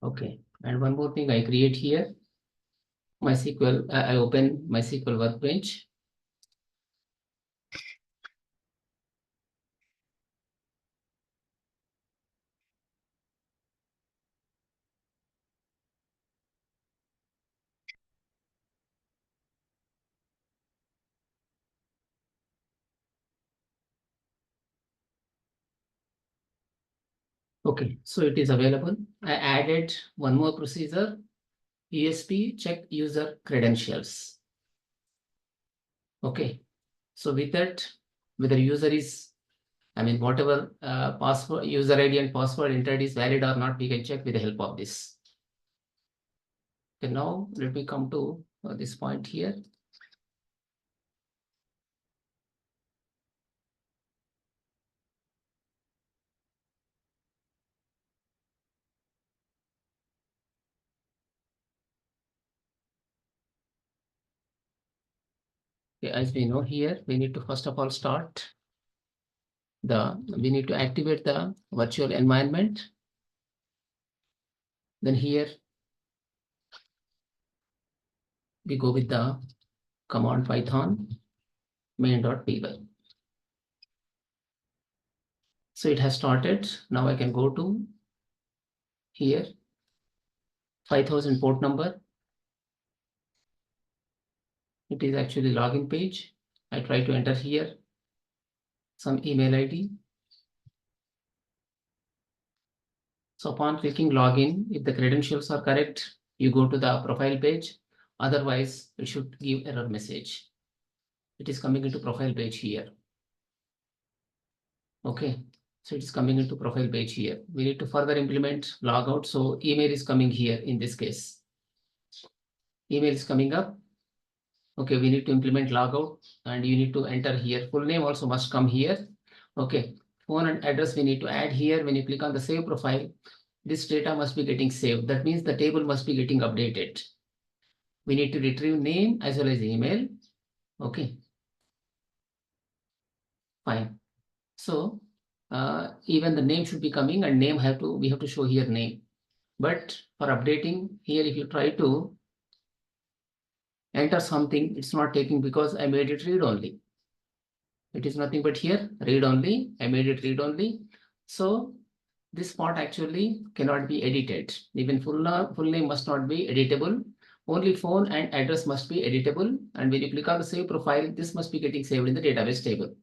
Okay, and one more thing I create here, MySQL, I open MySQL workbench. Okay, so it is available. I added one more procedure, ESP check user credentials. Okay, so with that, whether user is, whatever password, user ID and password entered is valid or not, we can check with the help of this. Okay, now let me come to this point here. Okay, as we know here, we need to first of all we need to activate the virtual environment. Then here we go with the command Python main.py. So it has started. Now I can go to here, 5000 port number. It is actually login page. I try to enter here some email ID. So upon clicking login, if the credentials are correct, you go to the profile page. Otherwise, it should give error message. It is coming into profile page here. Okay, so it is coming into profile page here. We need to further implement logout. So email is coming here in this case. Email is coming up. Okay, we need to implement logout and you need to enter here. Full name also must come here. Okay, phone and address we need to add here. When you click on the save profile, this data must be getting saved. That means the table must be getting updated. We need to retrieve name as well as email. Okay, fine. So even the name should be coming and name we have to show here name. But for updating here, if you try to enter something, it's not taking because I made it read only. It is nothing but here read only. I made it read only. So this part actually cannot be edited. Even full name must not be editable. Only phone and address must be editable. And when you click on the save profile, this must be getting saved in the database table.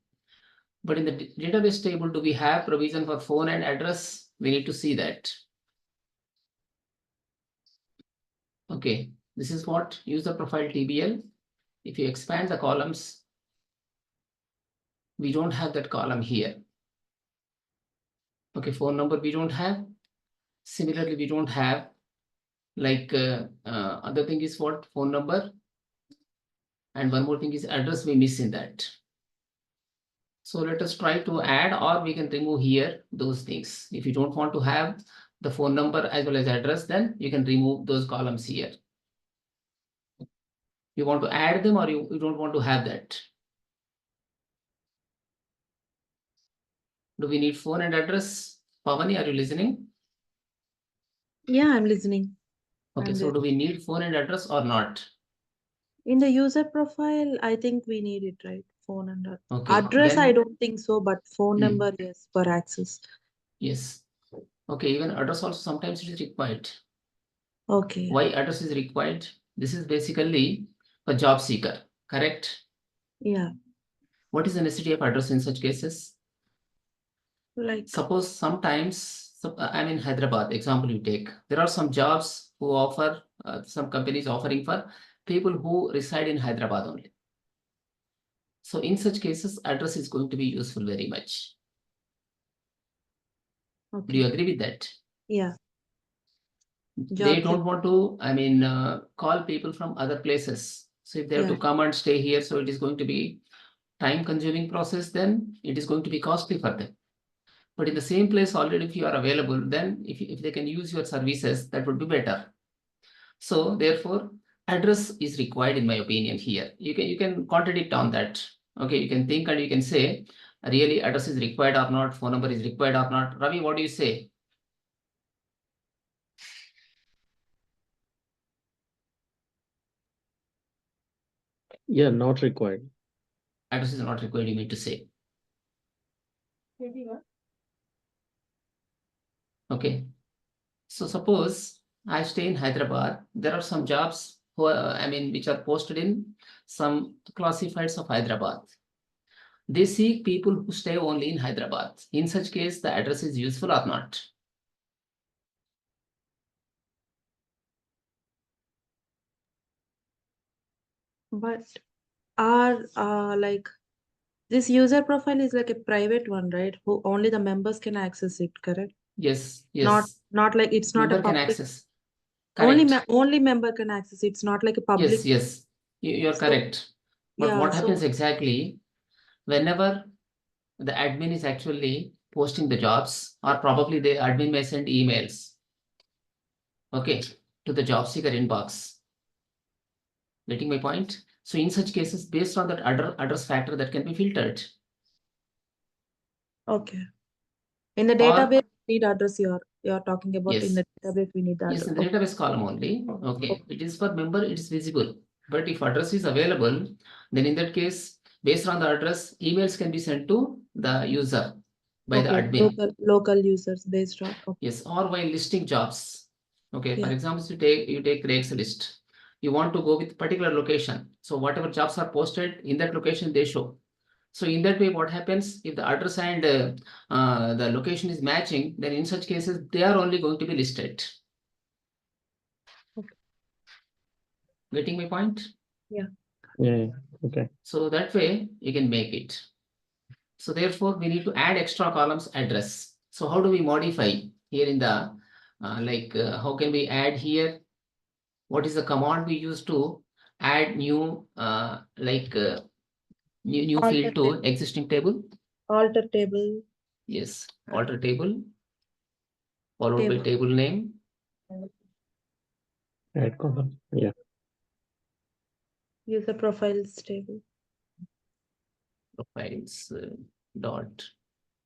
But in the database table, do we have provision for phone and address? We need to see that. Okay, this is what user profile TBL. If you expand the columns, we don't have that column here. Okay, phone number we don't have. Similarly, we don't have like other thing is what phone number. And one more thing is address we miss in that. So let us try to add or we can remove here those things. If you don't want to have the phone number as well as address, then you can remove those columns here. You want to add them or you don't want to have that? Do we need phone and address? Pavani, are you listening? Yeah, I'm listening. Okay, so do we need phone and address or not? In the user profile, I think we need it, right? Phone and Okay, address, then, I don't think so, but phone number, yes, for access. Yes. Okay, even address also sometimes it is required. Okay. Why address is required? This is basically a job seeker, correct? Yeah. What is the necessity of address in such cases? Like, suppose sometimes, I'm in Hyderabad, example you take, there are some jobs who offer, some companies offering for people who reside in Hyderabad only. So in such cases, address is going to be useful very much. okay. Do you agree with that? Yeah. They don't want to, call people from other places. So if they have to come and stay here, so it is going to be time consuming process, then it is going to be costly for them. But in the same place already, if you are available, then if they can use your services, that would be better. So therefore, address is required in my opinion here. You can contradict on that. Okay, you can think and you can say, really address is required or not, phone number is required or not. Ravi, what do you say? Yeah, not required. Address is not required, you mean to say. Okay. So suppose I stay in Hyderabad. There are some jobs which are posted in some classifieds of Hyderabad. They seek people who stay only in Hyderabad. In such case, the address is useful or not? But our like this user profile is like a private one, right? Who only the members can access it, correct? Yes, Not yes. not like it's not a Member can public. access. Only Correct. only member can access. It's not like a public. Yes, yes. You're So correct. But yeah, what so happens exactly whenever the admin is actually posting the jobs, or probably the admin may send emails, okay, to the job seeker inbox. Getting my point? So in such cases, based on that address factor, that can be filtered. okay. In the Or database, we need address you're talking about. In yes, the database, we need the yes, address. in the database column only. Okay, it is for member, it is visible. But if address is available, then in that case, based on the address, emails can be sent to the user by the Okay, admin. local users based on. Okay. Yes, or while listing jobs. Okay, for Yeah. example, you take Craigslist. You want to go with particular location. So whatever jobs are posted in that location, they show. So in that way, what happens if the address and the location is matching, then in such cases, they are only going to be listed. Okay. Getting my point? Yeah. Yeah. Okay. So that way you can make it. So therefore, we need to add extra columns address. So how do we modify here in the how can we add here? What is the command we use to add new new Alter field to table. existing table? Alter table. Yes, alter table followed by table name. Add column. Yeah. User profiles table. Profiles dot,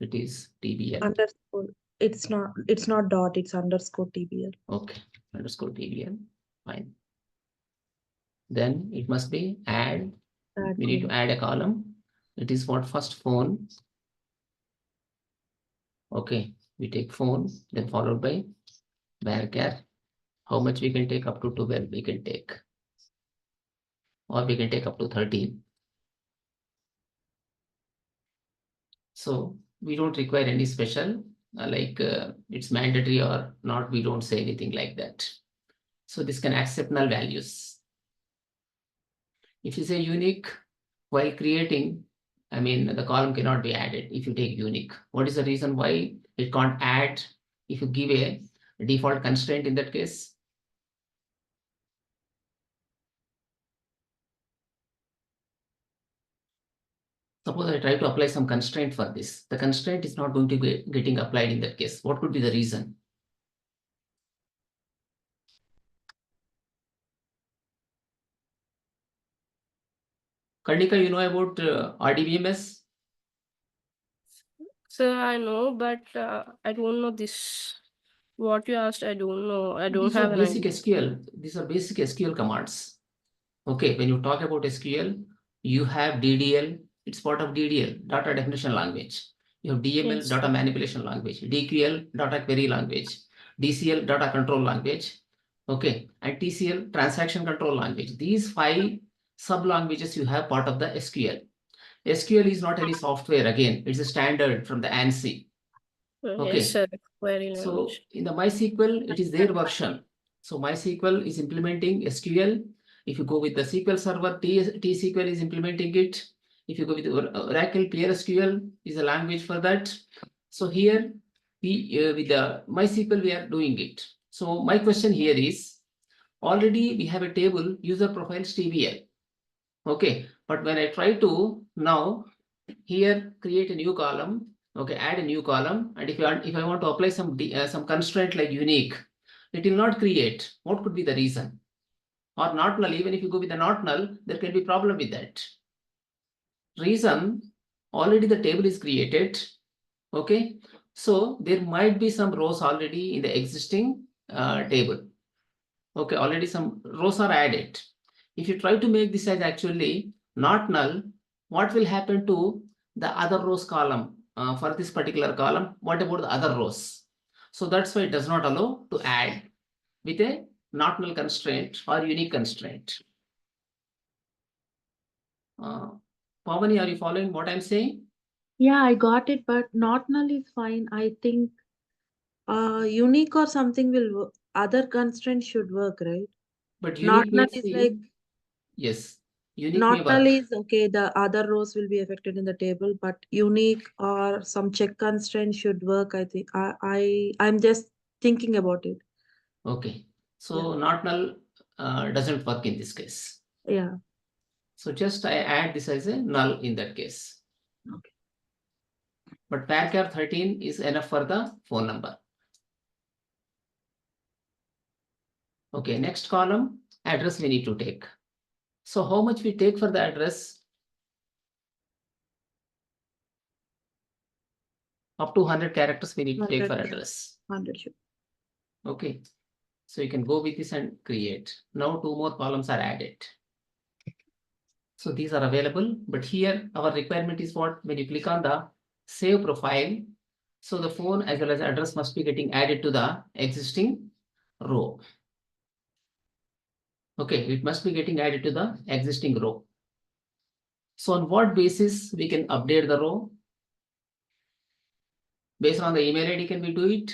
it is tbl. Underscore. It's not dot. It's underscore tbl. Okay, underscore tbl. Fine. Then it must be add. We need to add a column. It is what? First phone. Okay, we take phone, then followed by varchar. How much we can take? Up to 12 we can take, or we can take up to 13. So we don't require any special it's mandatory or not. We don't say anything like that. So this can accept null values. If you say unique while creating, the column cannot be added if you take unique. What is the reason why it can't add if you give a default constraint in that case? Suppose I try to apply some constraint for this. The constraint is not going to be getting applied in that case. What could be the reason? Karnika, you know about RDBMS? Sir, I know, but I don't know this. What you asked, I don't know. I don't These are have an basic idea. SQL. These are basic SQL commands. Okay, when you talk about SQL, you have DDL. It's part of DDL, data definition language. You have DML, Yes, data sir. manipulation language. DQL, data query language. DCL, data control language. Okay, and TCL, transaction control language. These 5 sub languages you have part of the SQL. SQL is not any software. Again, it's a standard from the ANSI. Okay. Yes, sir. Query So language. in the MySQL, it is their version. So MySQL is implementing SQL. If you go with the SQL Server, T-SQL is implementing it. If you go with Oracle, PLSQL is a language for that. So here, with the MySQL, we are doing it. So my question here is, already we have a table, user profiles TBL. Okay, but when I try to now here create a new column, okay, add a new column, and if I want to apply some constraint like unique, it will not create. What could be the reason? Or not null? Even if you go with the not null, there can be problem with that. Reason, already the table is created. Okay, so there might be some rows already in the existing table. Okay, already some rows are added. If you try to make this as actually not null, what will happen to the other rows column for this particular column? What about the other rows? So that's why it does not allow to add with a not null constraint or unique constraint. Pavani, are you following what I'm saying? Yeah, I got it, but not null is fine. I think unique or something will work. Other constraints should work, right? But Not unique null means is like yes, unique may not null work. is okay. The other rows will be affected in the table, but unique or some check constraint should work. I think I'm just thinking about it. Okay, so not null doesn't work in this case. Yeah. So just I add this as a null in that case. Okay. But varchar 13 is enough for the phone number. Okay, next column, address we need to take. So how much we take for the address? Up to 100 characters we need to take for 100. address. 100 should. Okay, so you can go with this and create. Now 2 more columns are added. So these are available, but here our requirement is what? When you click on the save profile, so the phone as well as address must be getting added to the existing row. Okay, it must be getting added to the existing row. So on what basis we can update the row? Based on the email ID, can we do it?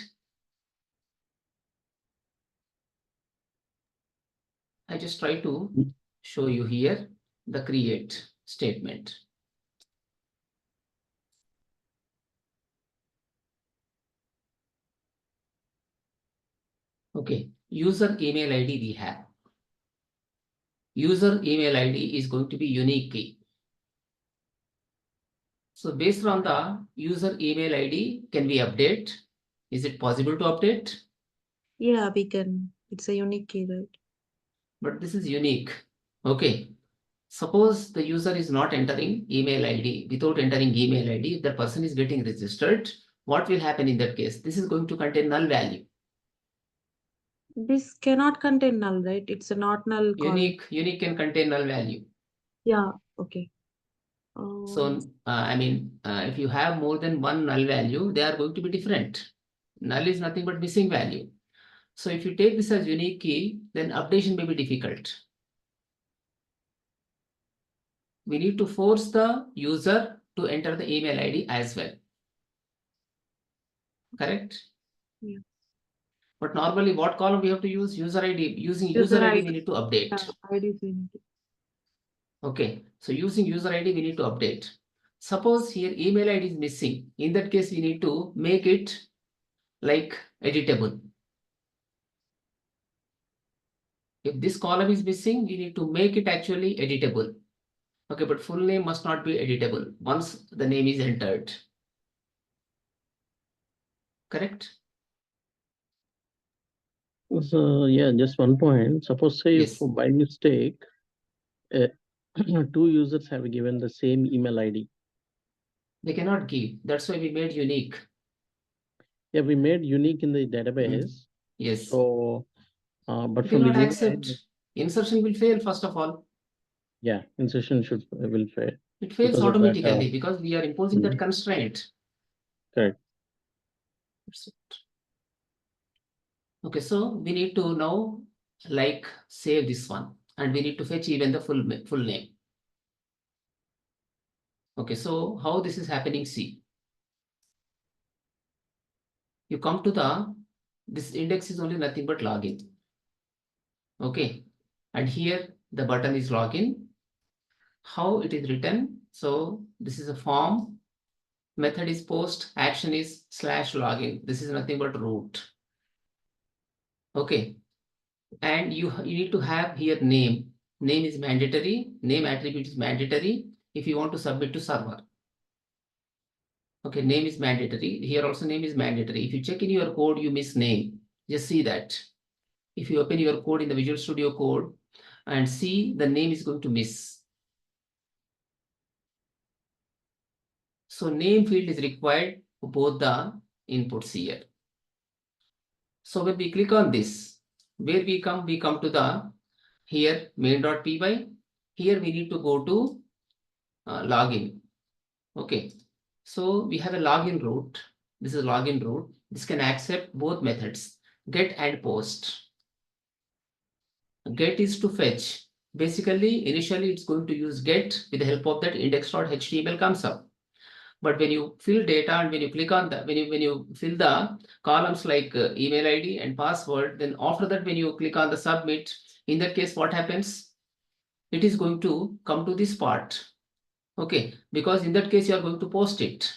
I just try to show you here the create statement. Okay, user email ID we have. User email ID is going to be unique key. So based on the user email ID, can we update? Is it possible to update? Yeah, we can. It's a unique key, right? But this is unique. Okay. Suppose the user is not entering email ID. Without entering email ID, if the person is getting registered, what will happen in that case? This is going to contain null value. This cannot contain null, right? It's a not null column. Unique can contain null value. Yeah, okay. So, if you have more than one null value, they are going to be different. Null is nothing but missing value. So if you take this as unique key, then updation may be difficult. We need to force the user to enter the email ID as well. Correct? Yeah. But normally what column we have to use? User ID. Using user ID, we need to update. Yeah, IDs we need to. Okay, so using user ID, we need to update. Suppose here email ID is missing. In that case, we need to make it like editable. If this column is missing, we need to make it actually editable. Okay, but full name must not be editable once the name is entered. Correct? So yeah, just one point. Suppose say Yes. if by mistake, two users have given the same email ID. They cannot give. That's why we made unique. Yeah, we made unique in the database. Yes. So, but It from will the not email accept. ID, Insertion will fail first of all. yeah, insertion will fail. It fails Because of that, automatically because we are imposing that constraint. Correct. Okay, so we need to now like save this one and we need to fetch even the full name. Okay, so how this is happening, see. You come to this index is only nothing but login. Okay, and here the button is login. How it is written? So this is a form. Method is post, action is /login. This is nothing but root. Okay, and you need to have here name. Name is mandatory. Name attribute is mandatory if you want to submit to server. Okay, name is mandatory. Here also name is mandatory. If you check in your code, you miss name. Just see that. If you open your code in the Visual Studio Code and see, the name is going to miss. So name field is required for both the inputs here. So when we click on this, where we come to the here main.py. Here we need to go to login. Okay, so we have a login route. This is login route. This can accept both methods, get and post. Get is to fetch. Basically, initially it's going to use get. With the help of that, index.html comes up. But when you fill data and when you click on the, when you fill the columns like email ID and password, then after that, when you click on the submit, in that case, what happens? It is going to come to this part. Okay, because in that case, you are going to post it.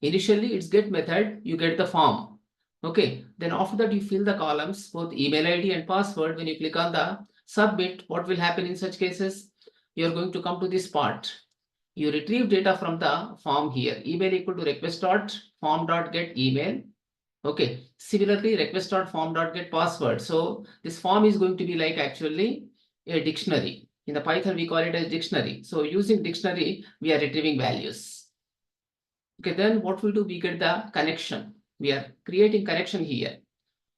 Initially, it's get method, you get the form. Okay, then after that, you fill the columns, both email ID and password. When you click on the submit, what will happen in such cases? You are going to come to this part. You retrieve data from the form here. Email equal to request.form.get email. Okay, similarly, request.form.get password. So this form is going to be like actually a dictionary. In the Python, we call it as dictionary. So using dictionary, we are retrieving values. Okay, then what we do, we get the connection. We are creating connection here.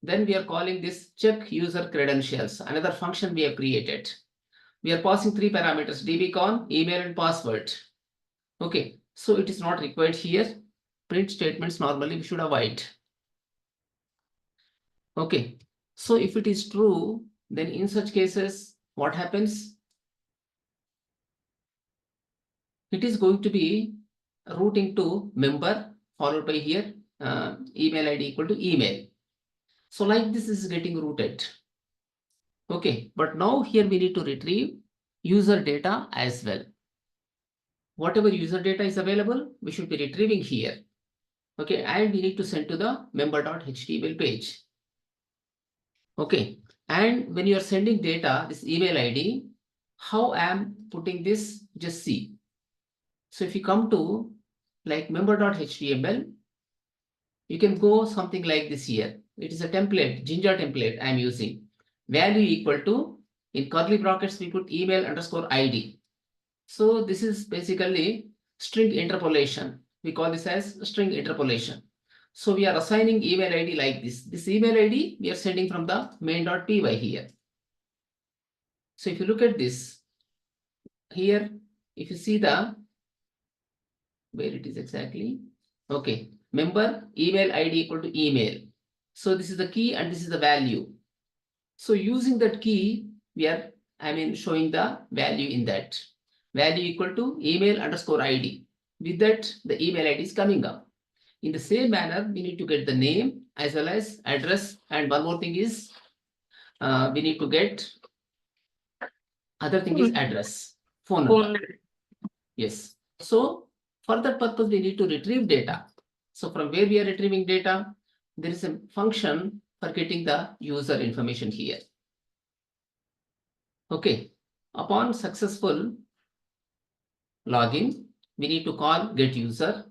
Then we are calling this check user credentials, another function we have created. We are passing 3 parameters, dbcon, email and password. Okay, so it is not required here. Print statements normally we should avoid. Okay, so if it is true, then in such cases, what happens? It is going to be routing to member followed by here email ID equal to email. So like this is getting routed. Okay, but now here we need to retrieve user data as well. Whatever user data is available, we should be retrieving here. Okay, and we need to send to the member.html page. Okay, and when you are sending data, this email ID, how I am putting this, just see. So if you come to like member.html, you can go something like this here. It is a template, Ginger template I am using. Value equal to, in curly brackets, we put email underscore ID. So this is basically string interpolation. We call this as string interpolation. So we are assigning email ID like this. This email ID we are sending from the main.py here. So if you look at this here, if you see the where it is exactly, okay, member email ID equal to email. So this is the key and this is the value. So using that key, we are, showing the value in that. Value equal to email underscore ID. With that, the email ID is coming up. In the same manner, we need to get the name as well as address. And one more thing is, we need to get, other thing is address, phone number. Yes. So for that purpose, we need to retrieve data. So from where we are retrieving data, there is a function for getting the user information here. Okay. Upon successful login, we need to call get user.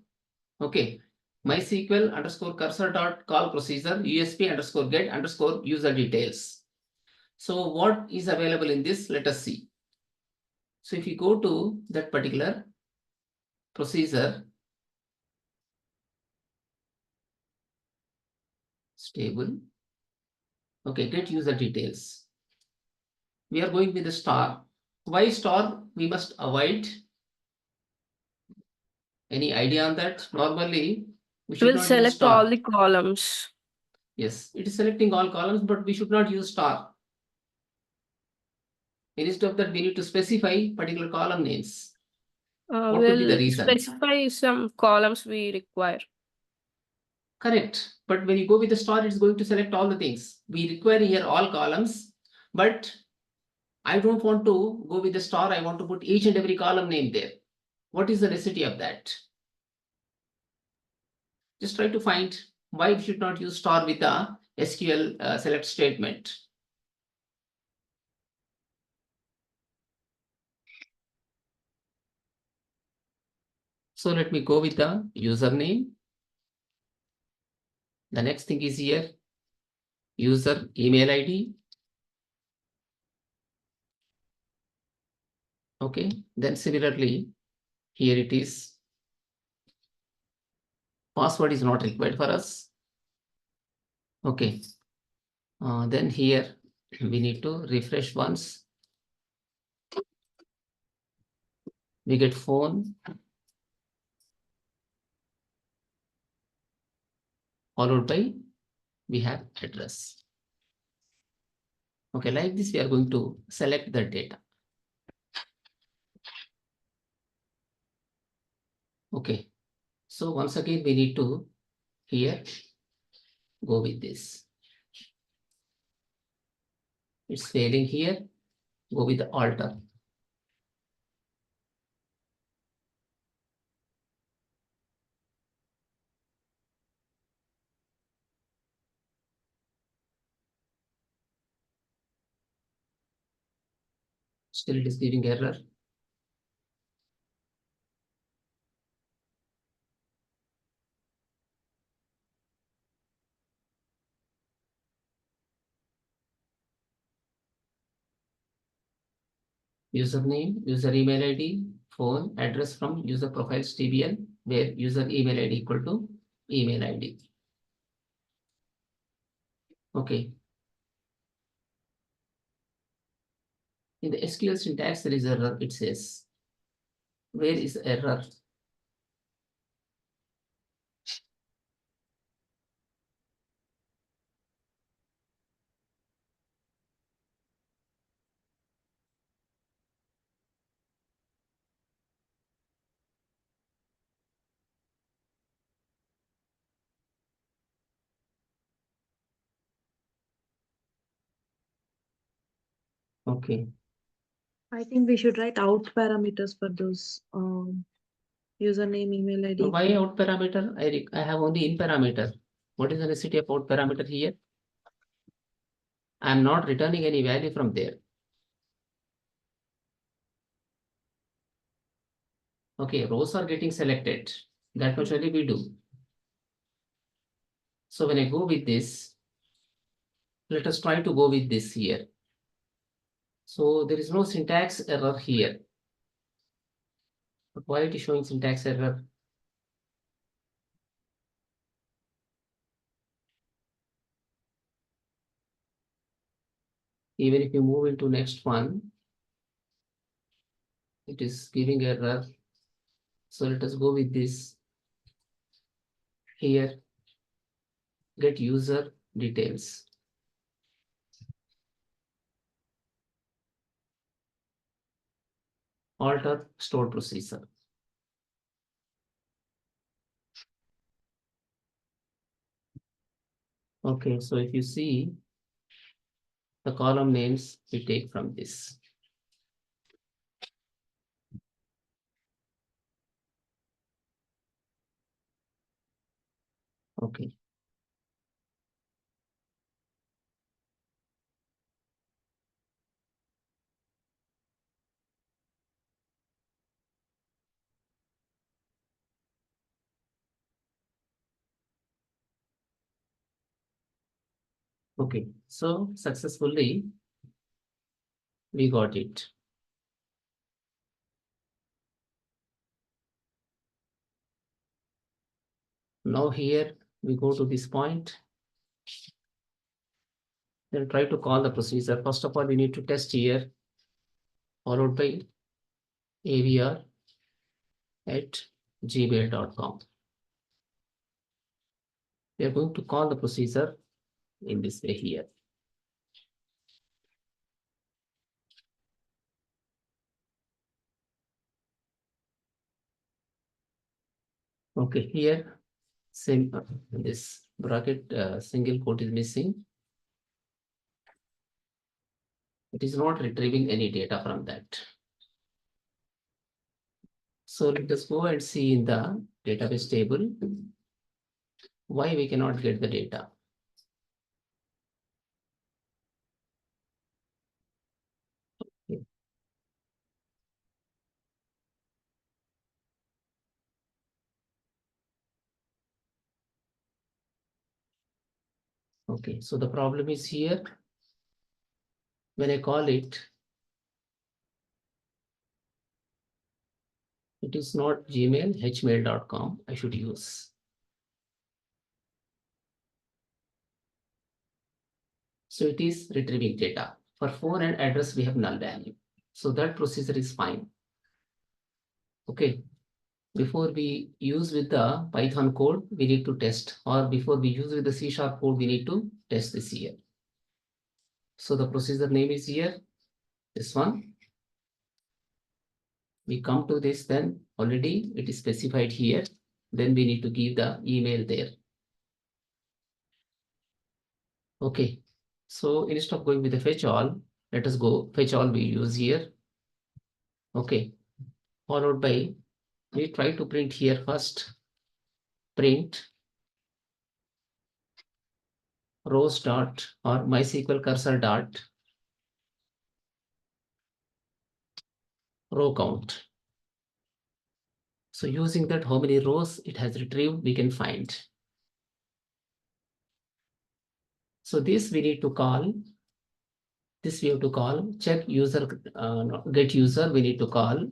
Okay. MySQL underscore cursor dot call procedure USP underscore get underscore user details. So what is available in this? Let us see. So if you go to that particular procedure, stable. Okay, get user details. We are going with the star. Why star? We must avoid. Any idea on that? Normally, we It should will not use select star. all the columns. Yes, it is selecting all columns, but we should not use star. Instead of that, we need to specify particular column names. What could be the We'll reason? specify some columns we require. Correct. But when you go with the star, it's going to select all the things. We require here all columns, but I don't want to go with the star. I want to put each and every column name there. What is the necessity of that? Just try to find why we should not use star with the SQL select statement. So let me go with the username. The next thing is here, user email ID. Okay, then similarly, here it is. Password is not required for us. Okay, then here we need to refresh once. we get phone followed by we have address. Okay, like this we are going to select the data. Okay, so once again we need to here go with this. It's failing here, go with the alter. Still it is giving error. Username, user email ID, phone, address from user profiles TBL, where user email ID equal to email ID. Okay. In the SQL syntax, there is error. It says, where is error? Okay. I think we should write out parameters for those username, email ID. Now, why out parameter? I have only in parameter. What is the necessity of out parameter here? I am not returning any value from there. Okay, rows are getting selected. That much only we do. So when I go with this, let us try to go with this here. So there is no syntax error here. But why it is showing syntax error? Even if you move into next one, it is giving error. So let us go with this here. Get user details. Alter stored procedure. Okay, so if you see the column names we take from this. Okay. Okay, so successfully we got it. Now here we go to this point. Then try to call the procedure. First of all, we need to test here, followed by avr@gmail.com. We are going to call the procedure in this way here. Okay, here same this bracket single quote is missing. It is not retrieving any data from that. So let us go and see in the database table why we cannot get the data. Okay, so the problem is here. When I call it, it is not Gmail, hmail.com I should use. So it is retrieving data. For phone and address, we have null value. So that procedure is fine. Okay. Before we use with the Python code, we need to test, or before we use with the C# code, we need to test this here. So the procedure name is here, this one. We come to this, then already it is specified here. Then we need to give the email there. Okay. So instead of going with the fetch all, let us go fetch all we use here. Okay. Followed by, we try to print here first, print rows dot or MySQL cursor dot row count. So using that, how many rows it has retrieved, we can find. So this we need to call. This we have to call check user, get user, we need to call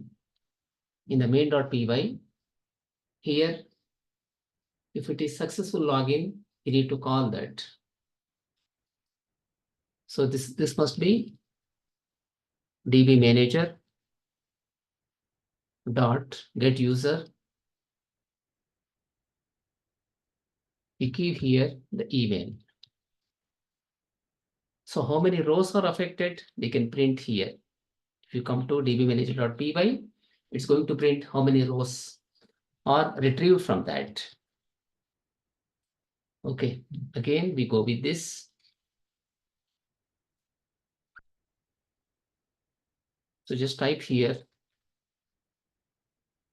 in the main.py. Here, if it is successful login, we need to call that. So this must be db manager dot get user. We keep here the email. So how many rows are affected? We can print here. If you come to dbmanager.py, it's going to print how many rows are retrieved from that. Okay, again, we go with this. So just type here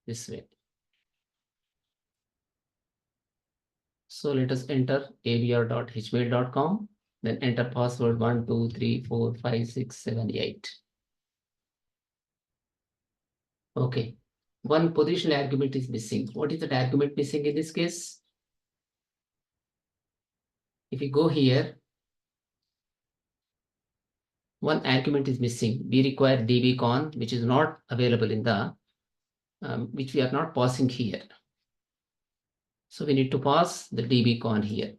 this way. So let us enter abr.hmail.com, then enter password 1, 2, 3, 4, 5, 6, 7, 8. Okay, one positional argument is missing. What is that argument missing in this case? If you go here, one argument is missing. We require dbcon, which is not available in the, which we are not passing here. So we need to pass the dbcon here.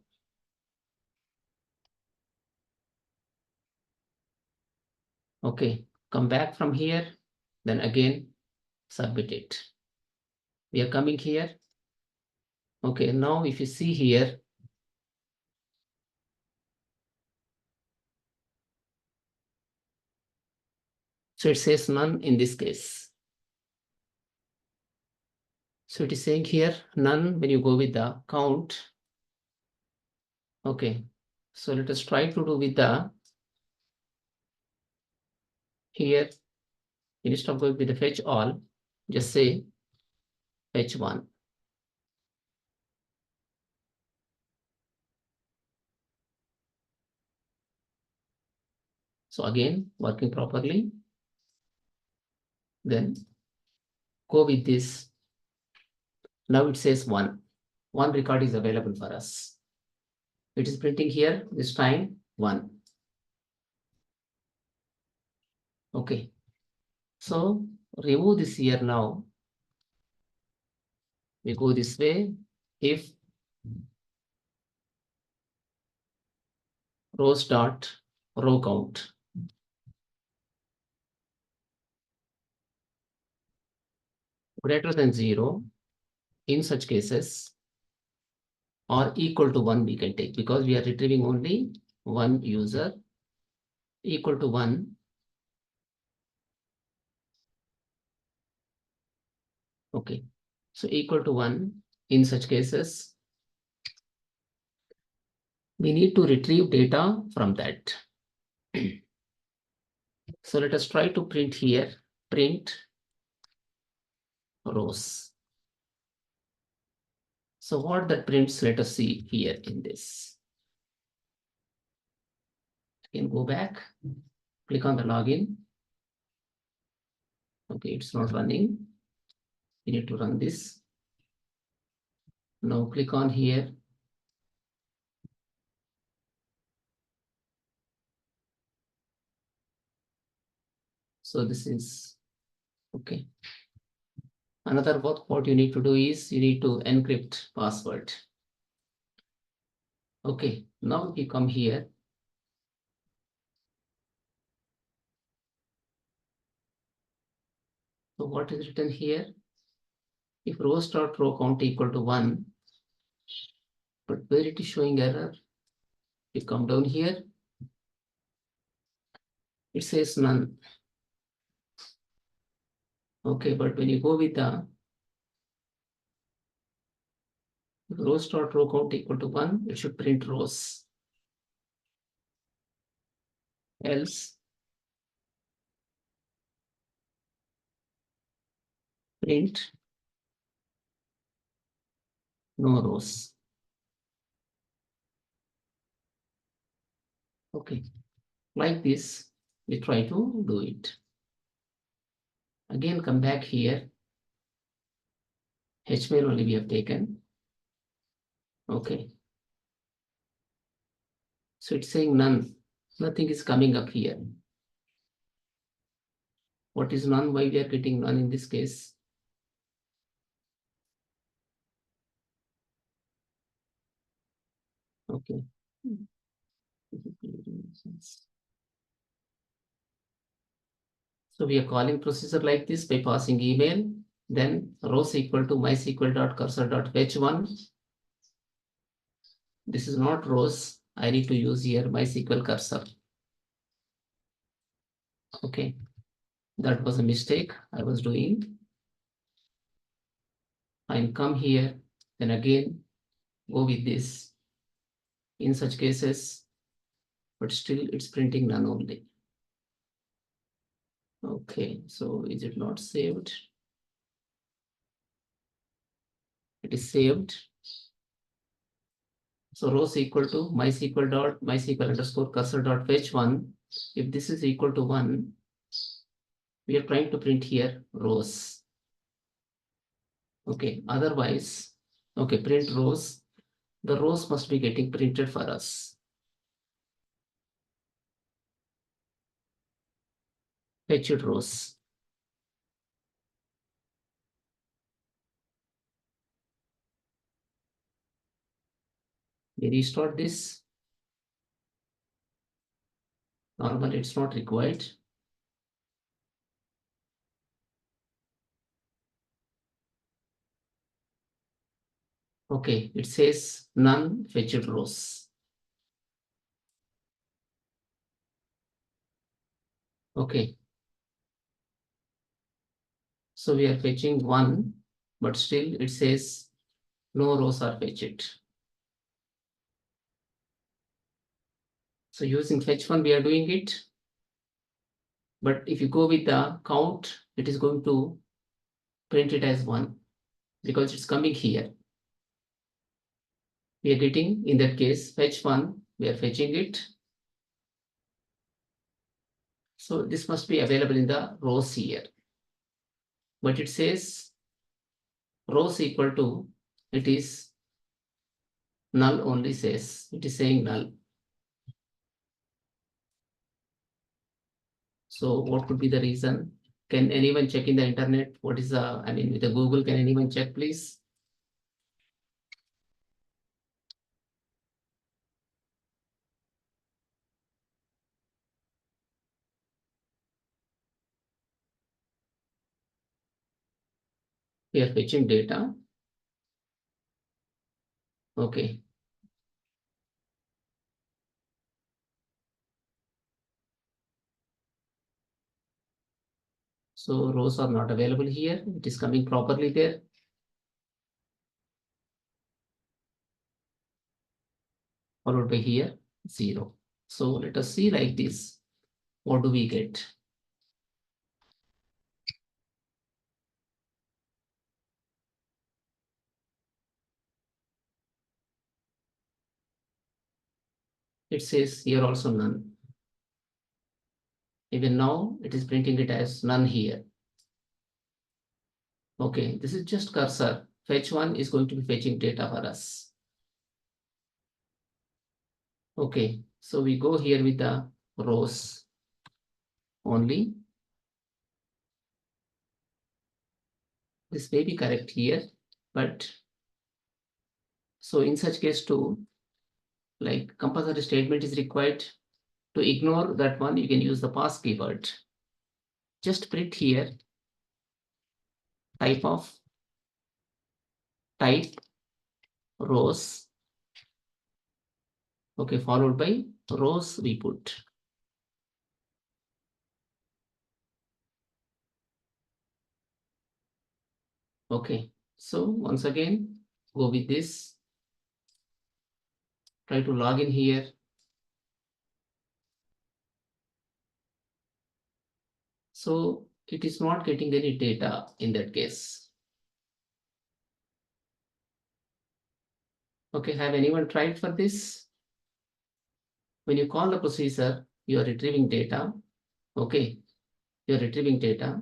Okay, come back from here, then again submit it. We are coming here. Okay, now if you see here, so it says none in this case. So it is saying here none when you go with the count. Okay, so let us try to do with the here, instead of going with the fetch all, just say fetch one. So again, working properly. Then go with this. Now it says one. One record is available for us. It is printing here, this time one. Okay. So remove this here now. We go this way. If rows dot row count greater than 0, in such cases, or equal to 1 we can take, because we are retrieving only one user, equal to 1. Okay, so equal to 1, in such cases, we need to retrieve data from that. So let us try to print here, print rows. So what that prints, let us see here in this. Again, go back, click on the login. Okay, it's not running. We need to run this. Now click on here. So this is okay. Another what you need to do is you need to encrypt password. Okay, now we come here. So what is written here? If rows dot row count equal to 1, but where it is showing error, you come down here, it says none. Okay, but when you go with the rows dot row count equal to 1, it should print rows. Else, print no rows. Okay, like this, we try to do it. Again, come back here. HTML only we have taken. Okay. So it's saying none. Nothing is coming up here. What is none? Why we are getting none in this case? Okay. So we are calling procedure like this by passing email, then rows equal to mysql.cursor.fetch1. This is not rows. I need to use here MySQL cursor. Okay, that was a mistake I was doing. I'll come here, then again go with this. In such cases, but still it's printing none only. Okay, so is it not saved? It is saved. So rows equal to MySQL_cursor.fetch1. If this is equal to 1, we are trying to print here rows. Okay, otherwise, okay, print rows. The rows must be getting printed for us. Fetched rows. We restart this. Normally it's not required. Okay, it says none fetched rows. Okay. So we are fetching 1, but still it says no rows are fetched. So using fetch1, we are doing it. But if you go with the count, it is going to print it as 1 because it's coming here. We are getting, in that case, fetch1, we are fetching it. So this must be available in the rows here. But it says rows equal to, it is null only says, it is saying null. So what could be the reason? Can anyone check in the internet? What is the, I mean, with the Google, can anyone check, please? We are fetching data. Okay. So rows are not available here. It is coming properly there. Followed by here, 0. So let us see like this. What do we get? It says here also none. Even now, it is printing it as none here. Okay, this is just cursor. Fetch1 is going to be fetching data for us. Okay, so we go here with the rows only. This may be correct here, but so in such case too, like compulsory statement is required. To ignore that one, you can use the pass keyword. Just print here type of type rows. Okay, followed by rows we put. Okay, so once again, go with this. Try to log in here. So it is not getting any data in that case. Okay, have anyone tried for this? When you call the procedure, you are retrieving data. Okay, you are retrieving data.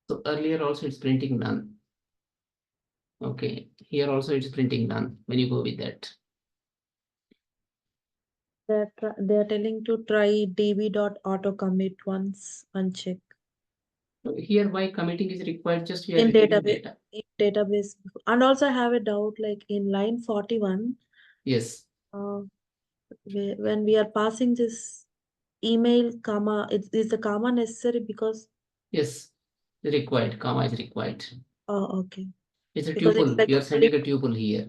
So earlier also it's printing none. Okay, here also it's printing none when you go with that. They're telling to try db.autocommit once and check. Here why committing is required, just we are In retrieving database. data. In database. And also I have a doubt, like in line 41, Yes, when we are passing this email comma, is the comma necessary because yes, required, comma is required. okay. It's a Because it's tuple, like you are only sending a tuple here.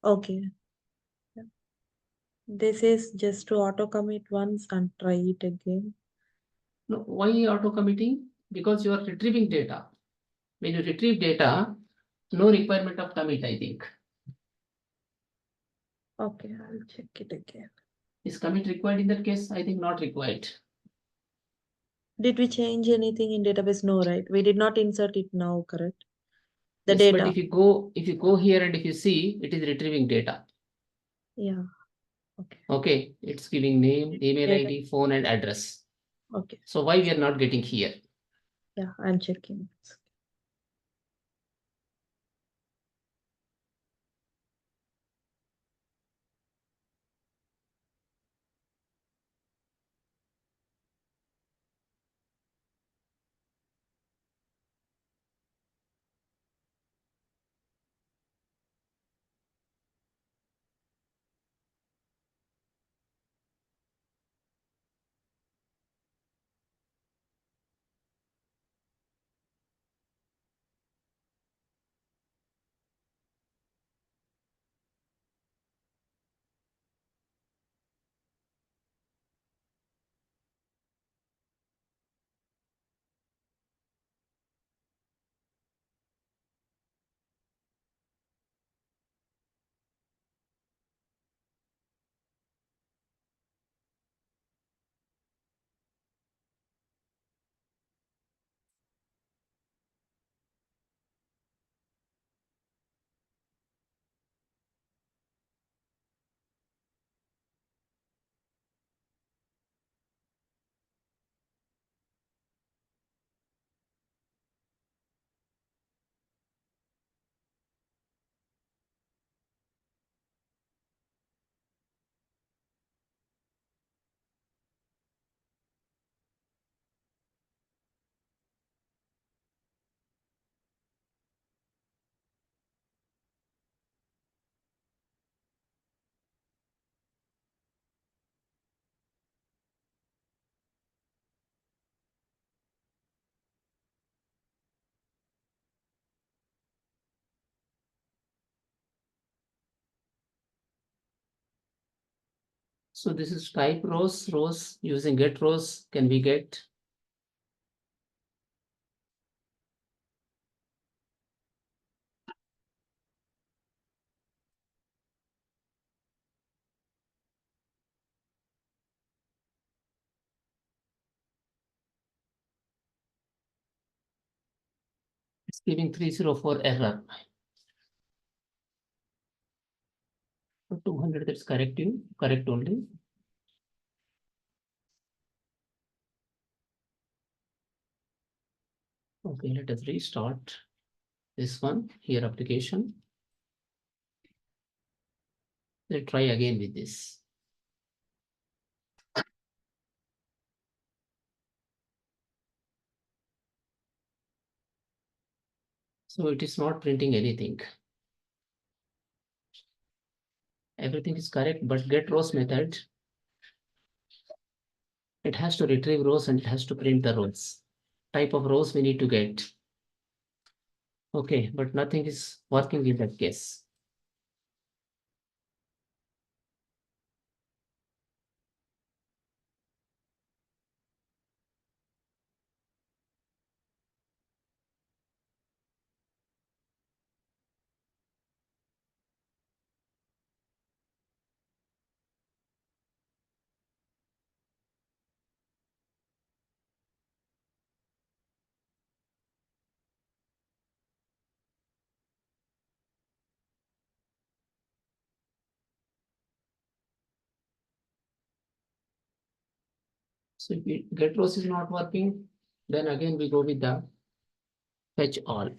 okay. Yeah. This is just to auto commit once and try it again. No, why auto committing? Because you are retrieving data. When you retrieve data, no requirement of commit, I think. Okay, I'll check it again. Is commit required in that case? I think not required. Did we change anything in database? No, right? We did not insert it now, correct? The Yes, but data. if you go here and if you see, it is retrieving data. Yeah. Okay. Okay, it's giving name, email Data. ID, phone, and address. Okay. So why we are not getting here? Yeah, I'm checking. So this is type rows using get rows. Can we get? It's giving 304 error. 200, that's correct only. Okay, let us restart this one here application. Let's try again with this. So it is not printing anything. everything is correct, but get rows method, it has to retrieve rows and it has to print the rows. Type of rows we need to get. Okay, but nothing is working in that case. So if we get rows is not working, then again we go with the fetch all.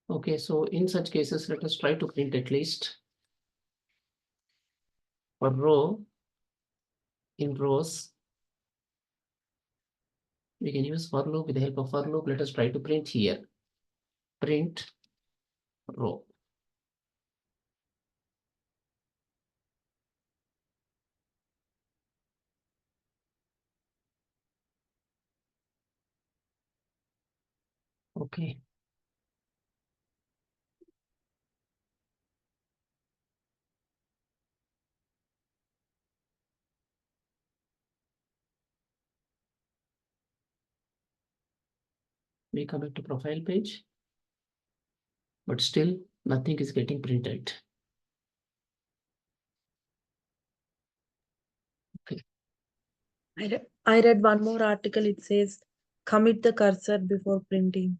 Okay, so in such cases, let us try to print at least for row in rows. We can use for loop. With the help of for loop, let us try to print here. Print row. Okay. We come back to profile page, but still nothing is getting printed. I read one more article. It says commit the cursor before printing.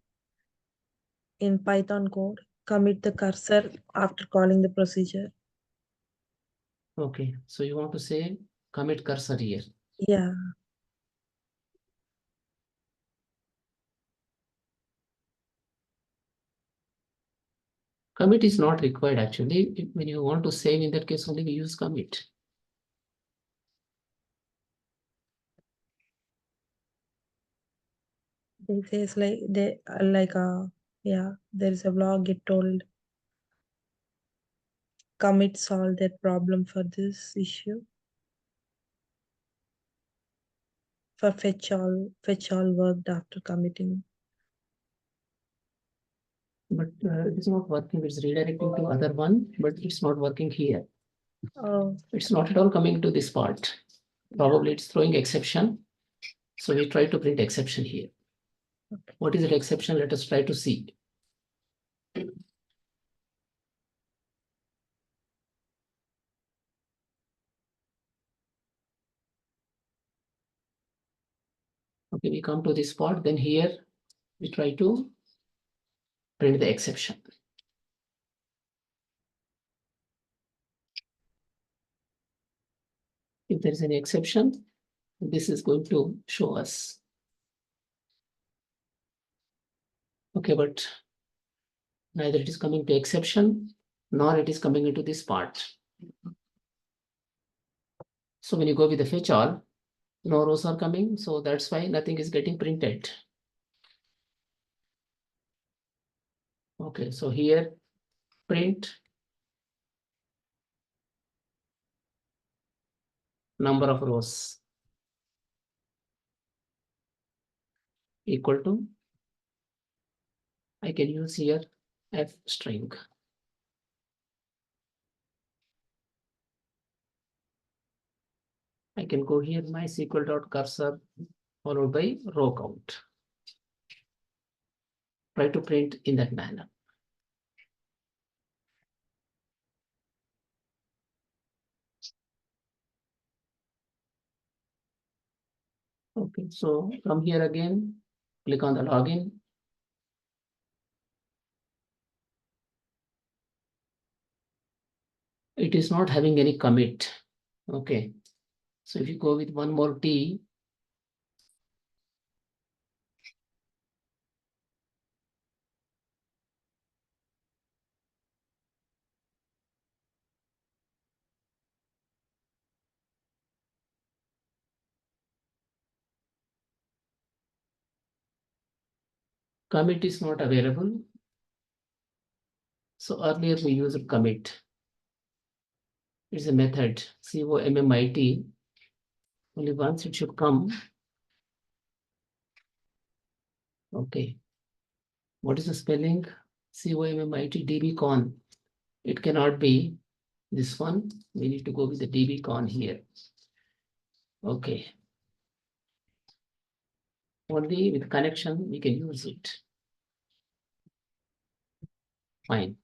In Python code, commit the cursor after calling the procedure. Okay, so you want to say commit cursor here. Yeah. Commit is not required actually. When you want to save, in that case only we use commit. It says like they like yeah, there is a blog it told commit solved that problem for this issue. For fetch all worked after committing. But it is not working. It's redirecting to other one, but it's not working here. Oh, It's not at all coming to this part. Probably it's throwing exception. So we try to print exception here. okay. What is that exception? Let us try to see. Okay, we come to this part, then here we try to print the exception. If there is any exception, this is going to show us. Okay, but neither it is coming to exception, nor it is coming into this part. So when you go with the fetch all, no rows are coming, so that's why nothing is getting printed. Okay, so here print number of rows equal to, I can use here f string. I can go here MySQL.cursor followed by row count. Try to print in that manner. Okay, so from here again, click on the login. It is not having any commit. Okay, so if you go with one more T, commit is not available. So earlier we used commit. It's a method, COMMIT. Only once it should come. Okay. What is the spelling? COMMIT dbcon. It cannot be this one. We need to go with the dbcon here. Okay. Only with connection we can use it. Fine.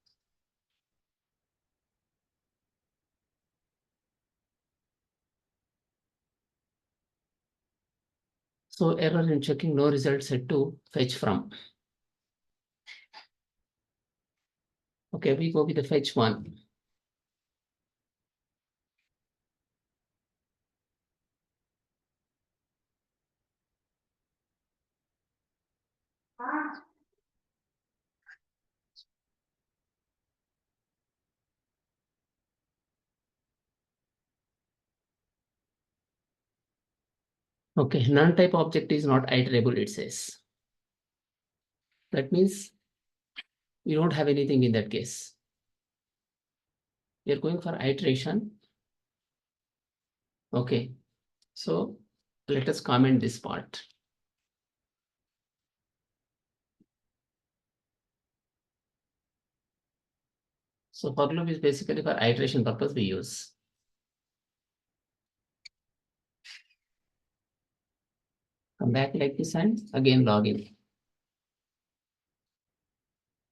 So error in checking no result set to fetch from. Okay, we go with the fetch one. Okay, none type object is not iterable, it says. That means we don't have anything in that case. We are going for iteration. Okay, so let us comment this part. So for loop is basically for iteration purpose we use. Come back like this and again log in.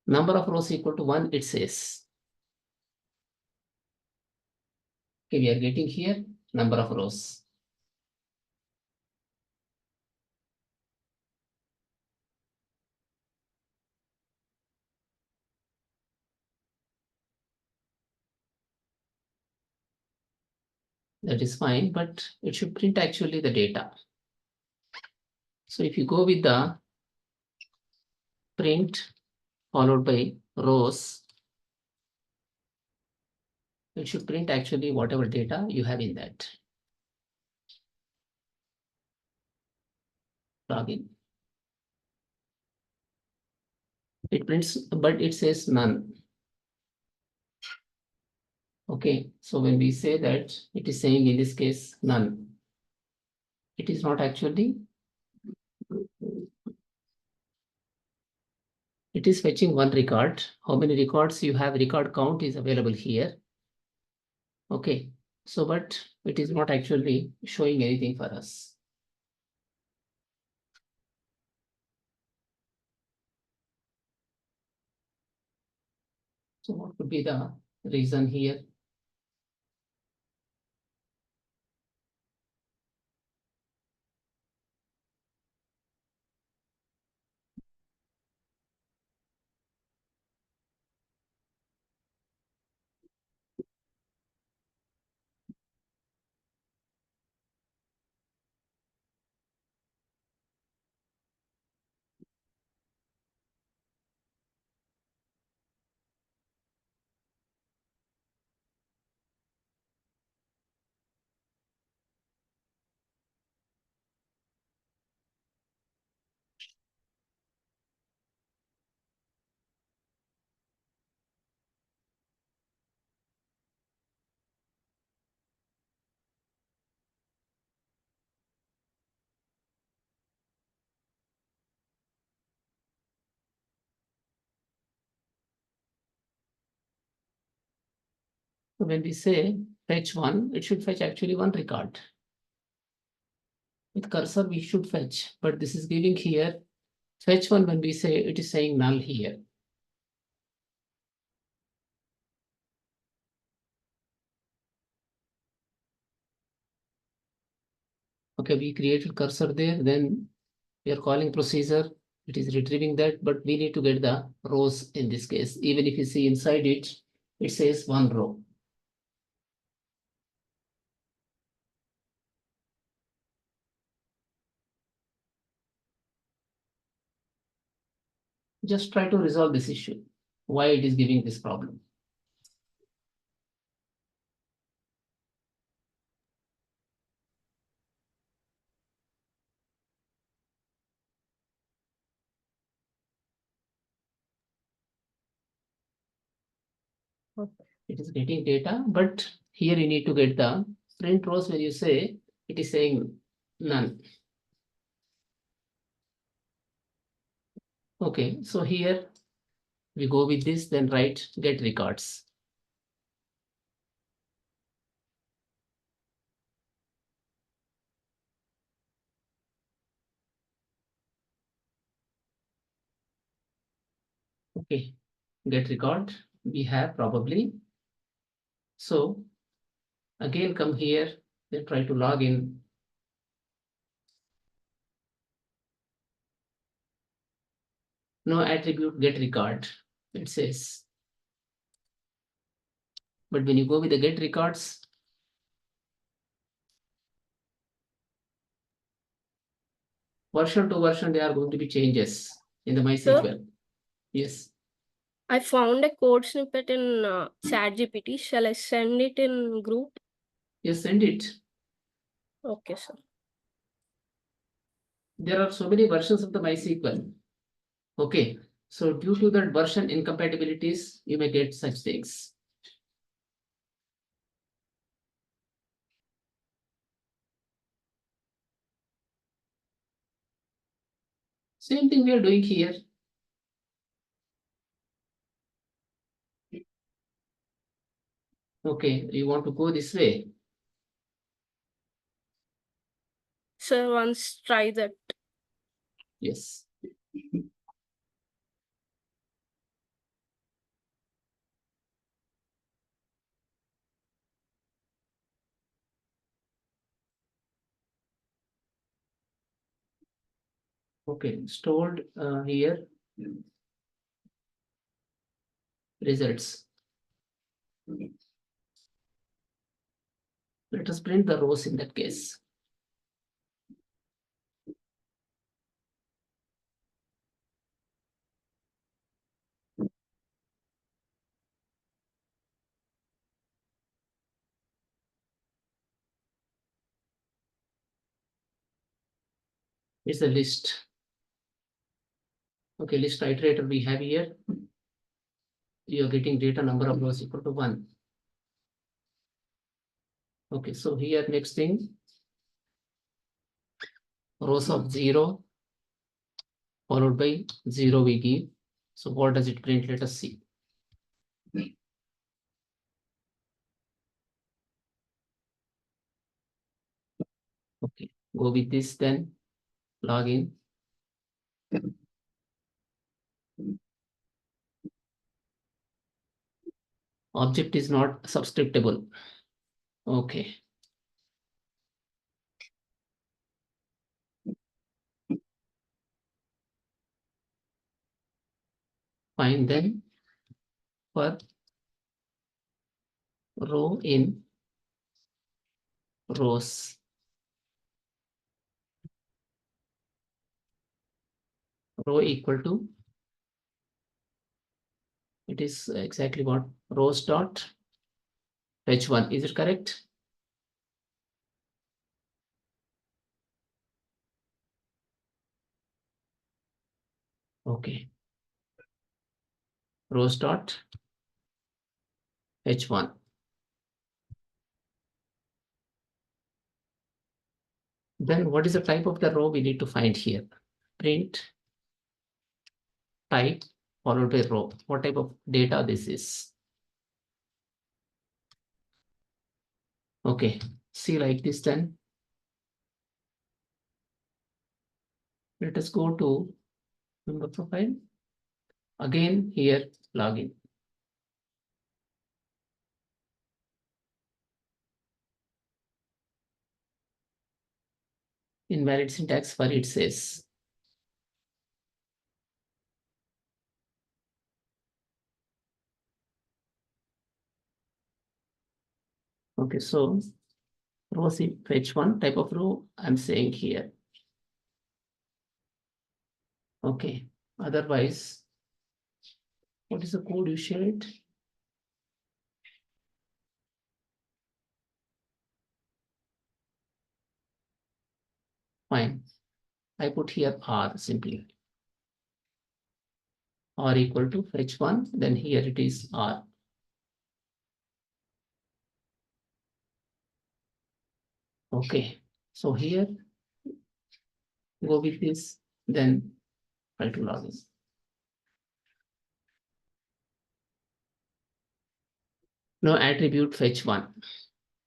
Number of rows equal to 1, it says. Okay, we are getting here number of rows. That is fine, but it should print actually the data. So if you go with the print followed by rows, it should print actually whatever data you have in that. Login. It prints, but it says none. Okay, so when we say that, it is saying in this case none. It is not actually. It is fetching one record. How many records you have? Record count is available here. Okay, so but it is not actually showing anything for us. So what could be the reason here? So when we say fetch one, it should fetch actually one record. With cursor, we should fetch, but this is giving here fetch one. When we say it is saying null here. Okay, we created cursor there, then we are calling procedure. It is retrieving that, but we need to get the rows in this case. Even if you see inside it, it says one row. Just try to resolve this issue. Why it is giving this problem? Okay. It is getting data, but here you need to get the print rows. When you say, it is saying none. Okay, so here we go with this, then write get records. Okay, get record we have probably. So again come here, then try to log in. No attribute get record, it says. But when you go with the get records, version to version, there are going to be changes in the MySQL. Yes. I found a code snippet in ChatGPT. Shall I send it in group? Yes, send it. Okay, sir. There are so many versions of the MySQL. Okay, so due to that version incompatibilities, you may get such things. Same thing we are doing here. Okay, you want to go this way? Sir, once try that. Yes. Okay, stored here results. Let us print the rows in that case. It's a list. Okay, list iterator we have here. You are getting data number of rows equal to 1. Okay, so here next thing, rows of 0 followed by 0 we give. So what does it print? Let us see. Okay, go with this then, log in. Object is not subscriptable. Okay. Fine then, for row in rows. Row equal to, it is exactly what, rows dot h1. Is it correct? Okay. Rows dot h1. Then what is the type of the row we need to find here? Print type followed by row. What type of data this is? Okay, see like this then. Let us go to member profile. Again here, login. Invalid syntax for it says. Okay, so rows in fetch one type of row I'm saying here. Okay, otherwise, what is the code you shared? Fine, I put here R simply. R equal to fetch one, then here it is R. Okay, so here go with this, then try to log in. No attribute fetch one.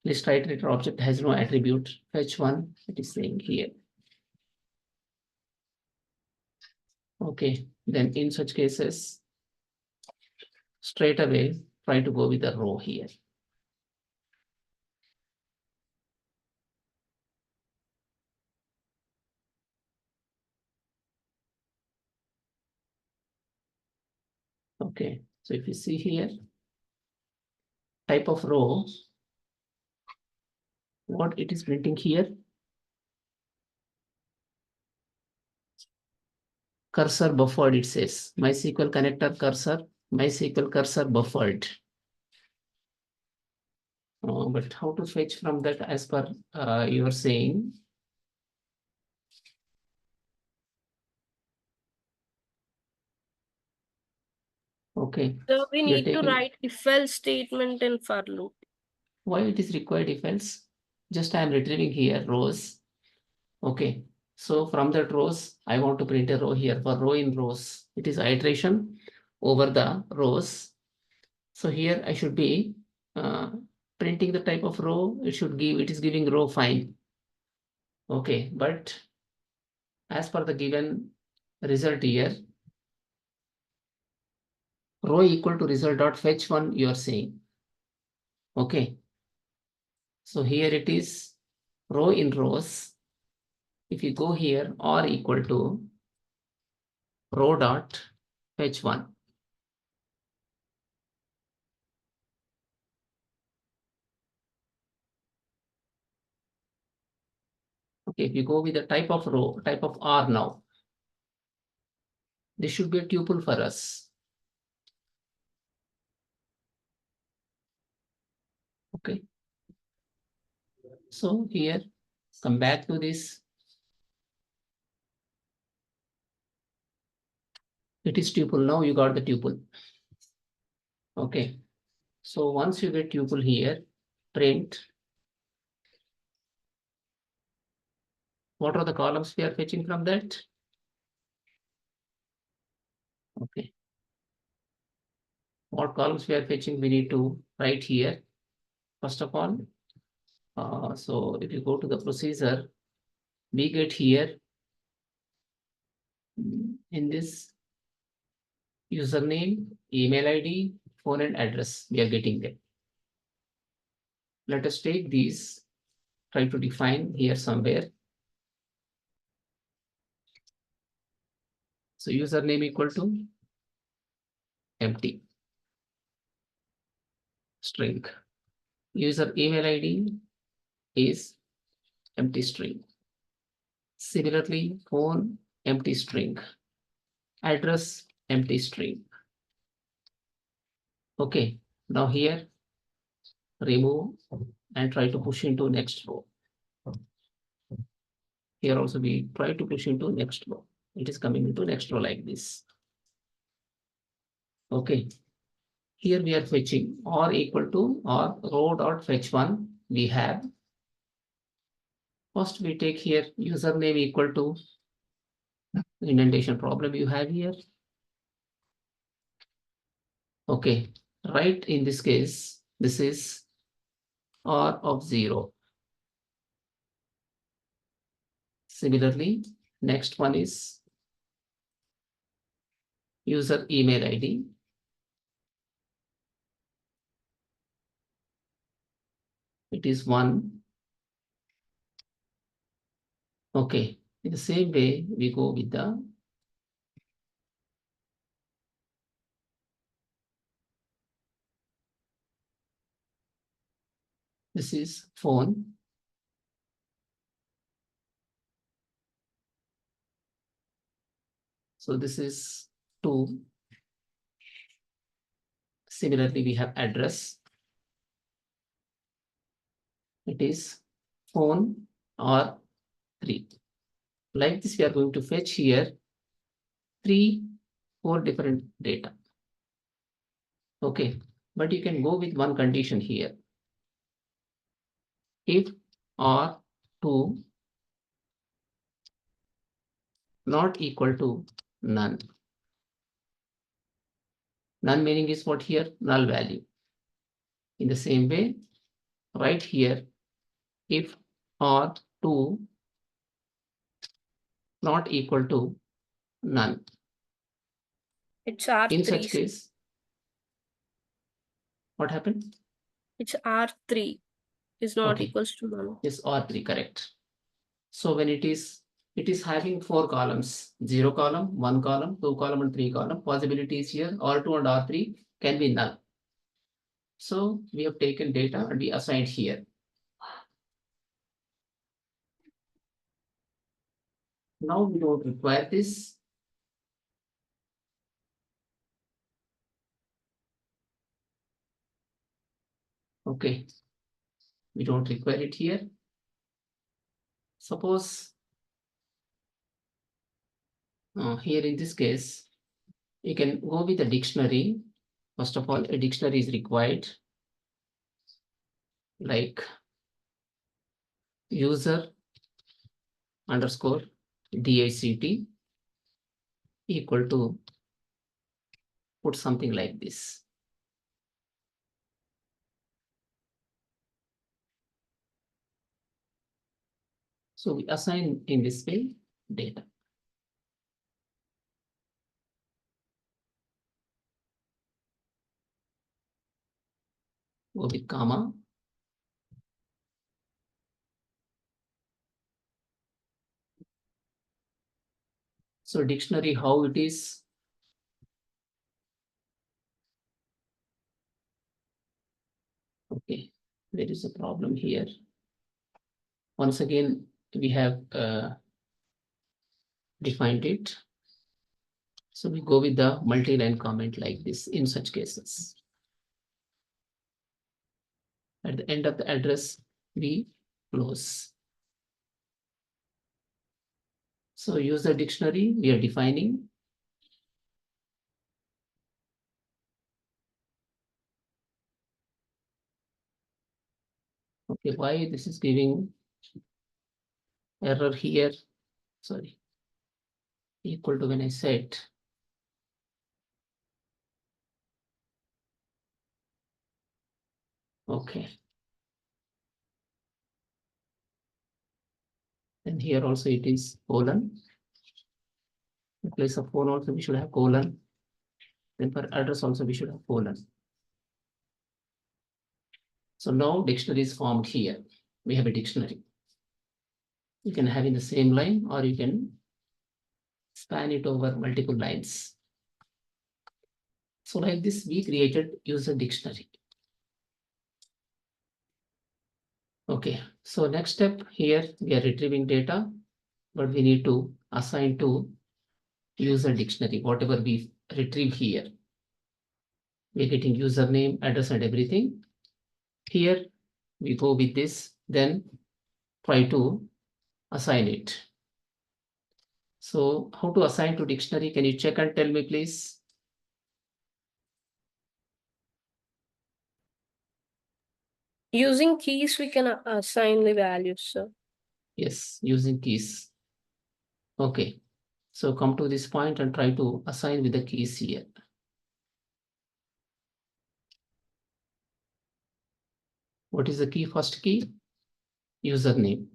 List iterator object has no attribute fetch one. It is saying here. Okay, then in such cases, straight away try to go with the row here. Okay, so if you see here, type of row, what it is printing here, cursor buffered, it says MySQL connector cursor, MySQL cursor buffered. But how to fetch from that as per you are saying? Okay, So we We are need to taking- write if else statement in for loop. why it is required if else? Just I am retrieving here rows. Okay, so from that rows, I want to print a row here for row in rows. It is iteration over the rows. So here I should be printing the type of row. It is giving row fine. Okay, but as per the given result here, row equal to result dot fetch one, you are saying. Okay, so here it is row in rows. If you go here, or equal to row dot fetch one. Okay, if you go with the type of row, type of R now, this should be a tuple for us. Okay. So here, come back to this. It is tuple. Now you got the tuple. Okay. So once you get tuple here, print. What are the columns we are fetching from that? Okay. What columns we are fetching, we need to write here. First of all, so if you go to the procedure, we get here in this username, email ID, phone and address, we are getting there. Let us take these, try to define here somewhere. So username equal to empty string. User email ID is empty string. Similarly, phone empty string. Address empty string. Okay, now here remove and try to push into next row. Here also we try to push into next row. It is coming into next row like this. Okay, here we are fetching or equal to or row dot fetch one. We have first we take here username equal to indentation problem you have here. Okay, right, in this case, this is R of 0. Similarly, next one is user email ID. It is 1. Okay, in the same way, we go with the this is phone. So this is 2. Similarly, we have address. It is phone or 3. Like this, we are going to fetch here 4 different data. Okay, but you can go with one condition here. If or to not equal to none. None meaning is what here? Null value. In the same way, right here, if R2 not equal to none. It's R3. In such case, what happened? It's R3 is not Okay. equals to none. Yes, R3, correct. So when it is having 4 columns, 0 column, 1 column, 2 column, and 3 column. Possibilities here, R2 and R3 can be null. So we have taken data and we assigned here. Now we don't require this. Okay. We don't require it here. Suppose here in this case, you can go with a dictionary. First of all, a dictionary is required. Like user underscore DICT equal to put something like this. So we assign in this way data. Go with comma. So dictionary, how it is? Okay, there is a problem here. Once again, we have defined it. So we go with the multi-line comment like this in such cases. At the end of the address, we close. So use the dictionary, we are defining. Okay, why this is giving error here? Sorry, equal to when I set. Okay. And here also it is colon. In place of phone also we should have colon. Then for address also we should have colon. So now dictionary is formed here. We have a dictionary. You can have in the same line or you can span it over multiple lines. So like this, we created user dictionary. Okay, so next step here, we are retrieving data, but we need to assign to user dictionary, whatever we retrieve here. We're getting username, address, and everything. Here, we go with this, then try to assign it. So how to assign to dictionary? Can you check and tell me, please? Using keys, we can assign the values, sir. Yes, using keys. Okay, so come to this point and try to assign with the keys here. What is the key? First key, username.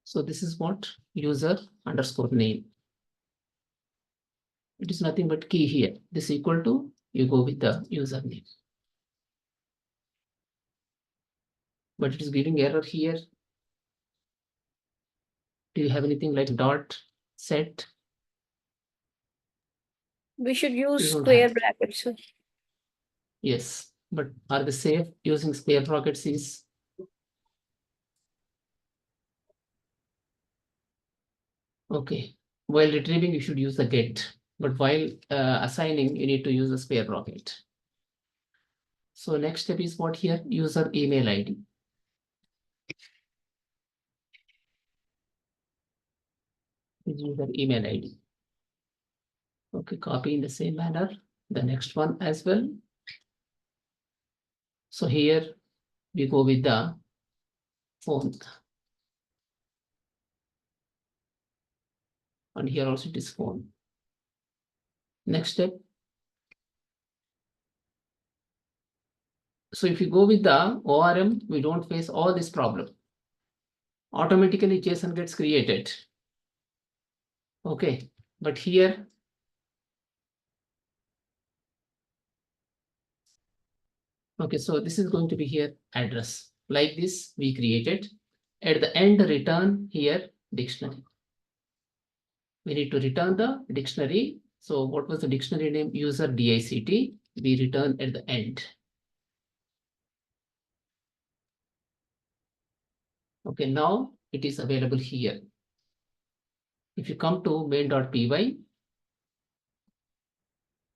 So this is what user underscore name. It is nothing but key here. This equal to, you go with the username. But it is giving error here. Do you have anything like dot set? We should use You don't square have. brackets, sir. Yes, but are they safe using square brackets is? Okay, while retrieving, you should use the get, but while assigning, you need to use the square bracket. So next step is what here? User email ID. is user email ID. Okay, copy in the same manner, the next one as well. So here we go with the phone. And here also it is phone. Next step. So if you go with the ORM, we don't face all this problem. Automatically JSON gets created. Okay, but here okay, so this is going to be here address. Like this, we created. At the end, return here dictionary. We need to return the dictionary. So what was the dictionary name? User DICT. We return at the end. Okay, now it is available here. If you come to main.py,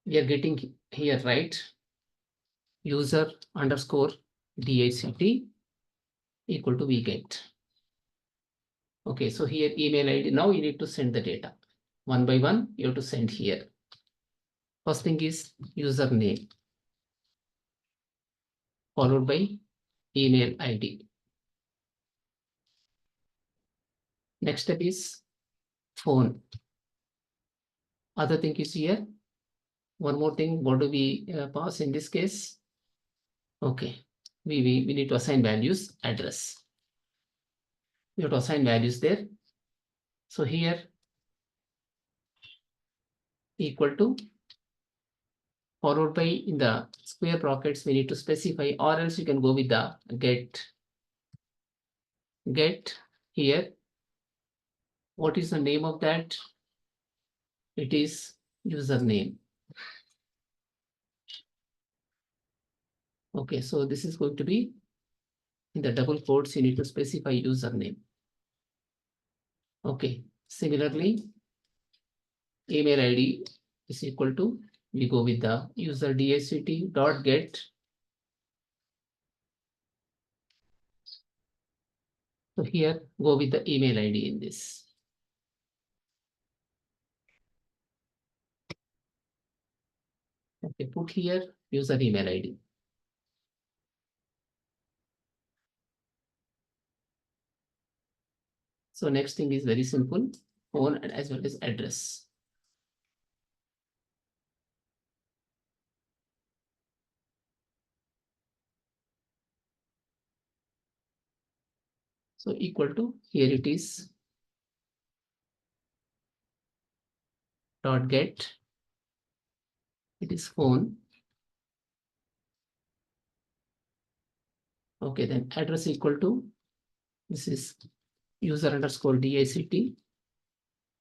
we are getting here, right? User underscore DICT equal to we get. Okay, so here email ID. Now you need to send the data. One by one, you have to send here. First thing is username, followed by email ID. Next step is phone. Other thing is here. One more thing, what do we pass in this case? Okay, we need to assign values, address. We have to assign values there. So here equal to, followed by in the square brackets, we need to specify, or else you can go with the get here. What is the name of that? It is username. Okay, so this is going to be in the double quotes, you need to specify username. Okay, similarly, email ID is equal to, we go with the user DICT dot get. So here, go with the email ID in this. Okay, put here user email ID. So next thing is very simple, phone and as well as address. So equal to, here it is dot get, it is phone. Okay, then address equal to, this is user underscore DICT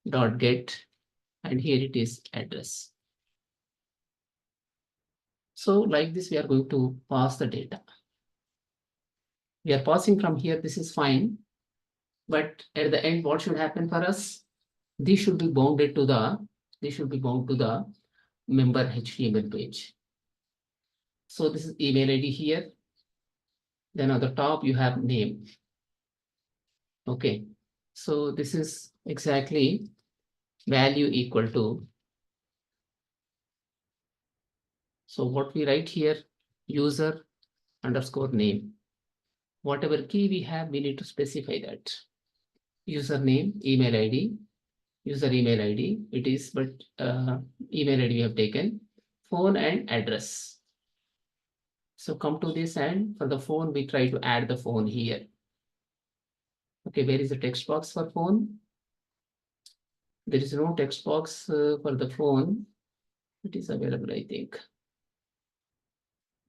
dot get, and here it is address. So like this, we are going to pass the data. We are passing from here, this is fine. But at the end, what should happen for us? This should be bounded to the, member HTML page. So this is email ID here. Then on the top, you have name. Okay. So this is exactly value equal to. So what we write here, user underscore name. Whatever key we have, we need to specify that. Username, email ID, user email ID, it is, but email ID we have taken, phone and address. So come to this, and for the phone, we try to add the phone here. Okay, where is the text box for phone? There is no text box for the phone. It is available, I think.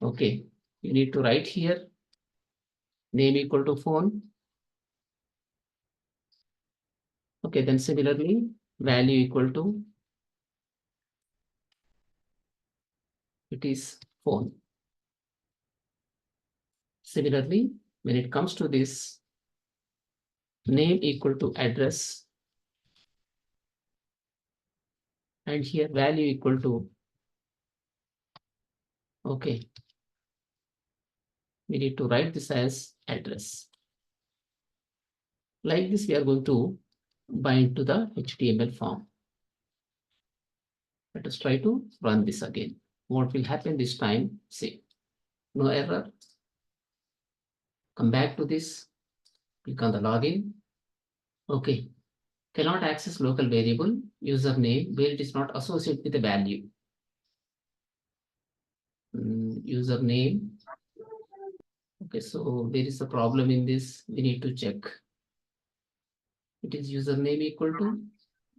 Okay, you need to write here, name equal to phone. Okay, then similarly, value equal to, it is phone. Similarly, when it comes to this, name equal to address, and here value equal to, okay, we need to write this as address. Like this, we are going to bind to the HTML form. Let us try to run this again. What will happen this time? See, no error. Come back to this, click on the login. Okay, cannot access local variable username where it is not associated with the value. Username. Okay, so there is a problem in this. We need to check. It is username equal to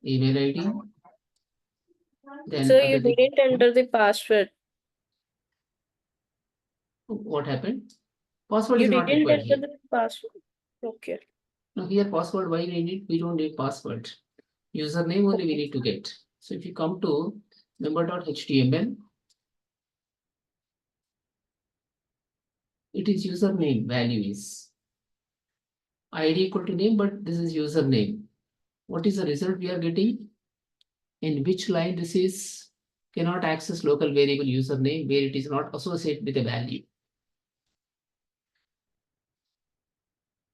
email ID. Then So you other thing, didn't enter the password. what happened? Password You is not didn't required enter here. the password. Okay. Now here password, why we need? We don't need password. Username only we need to get. So if you come to member.html, it is username value is ID equal to name, but this is username. What is the result we are getting? In which line this is? Cannot access local variable username where it is not associated with a value.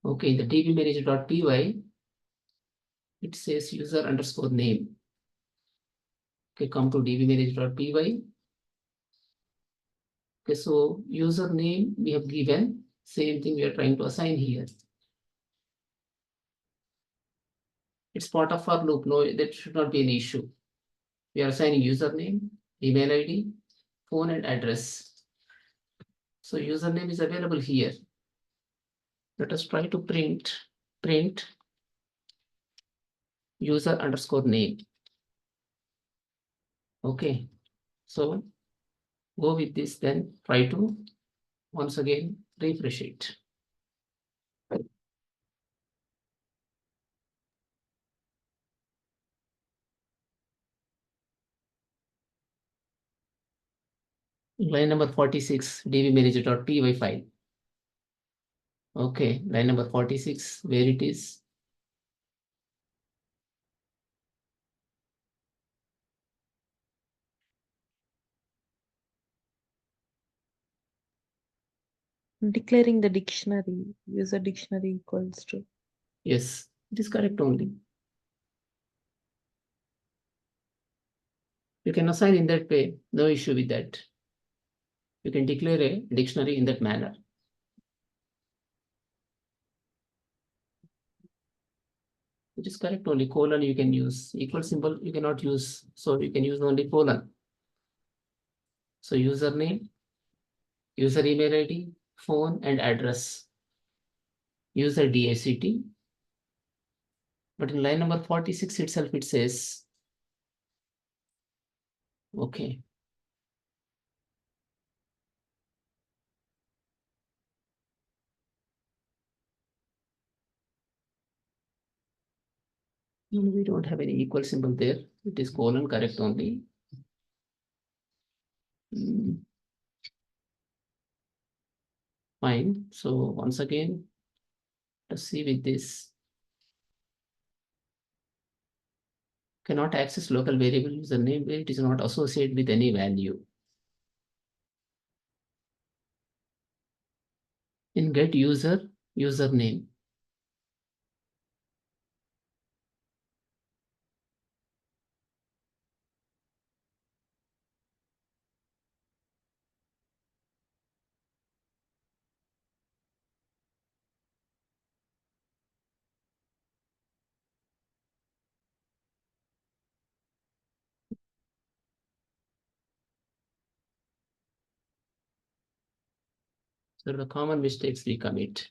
Okay, in the dbmanager.py, it says user underscore name. Okay, come to dbmanager.py. Okay, so username we have given, same thing we are trying to assign here. It's part of our loop. No, that should not be an issue. We are assigning username, email ID, phone and address. So username is available here. Let us try to print user underscore name. Okay, so go with this, then try to once again refresh it. Line number 46, dbmanager.py file. Okay, line number 46, where it is? Declaring the dictionary, user dictionary equals to. Yes, it is correct only. You can assign in that way, no issue with that. You can declare a dictionary in that manner. It is correct only. Colon you can use, equal symbol you cannot use, so you can use only colon. So username, user email ID, phone and address, user DACT. But in line number 46 itself it says, okay. No, we don't have any equal symbol there. It is colon correct only. Fine. So once again, let's see with this. Cannot access local variable username where it is not associated with any value. In get user, username. So the common mistakes we commit.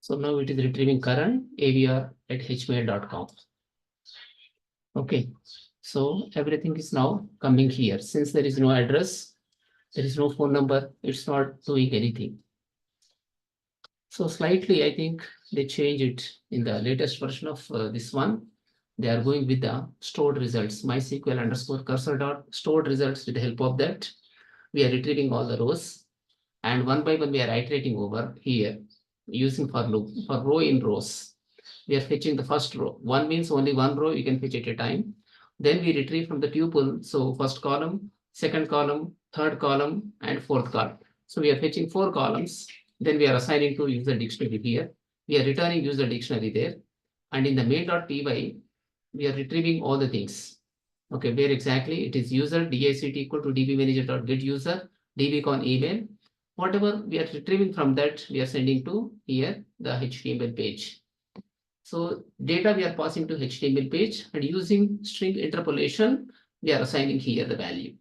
So now it is retrieving current avr@hmail.com. Okay, so everything is now coming here. Since there is no address, there is no phone number, it's not doing anything. So slightly, I think they change it in the latest version of this one. They are going with the stored results, MySQL underscore cursor dot stored results. With the help of that, we are retrieving all the rows, and one by one we are iterating over here using for loop for row in rows. we are fetching the first row. One means only one row you can fetch at a time. Then we retrieve from the tuple. So first column, second column, third column, and fourth column. So we are fetching 4 columns. Then we are assigning to user dictionary here. We are returning user dictionary there. And in the main.py, we are retrieving all the things. Okay, where exactly it is user dict equal to dbmanager.getUser, dbcon email. Whatever we are retrieving from that, we are sending to here the HTML page. So data we are passing to HTML page, and using string interpolation, we are assigning here the value.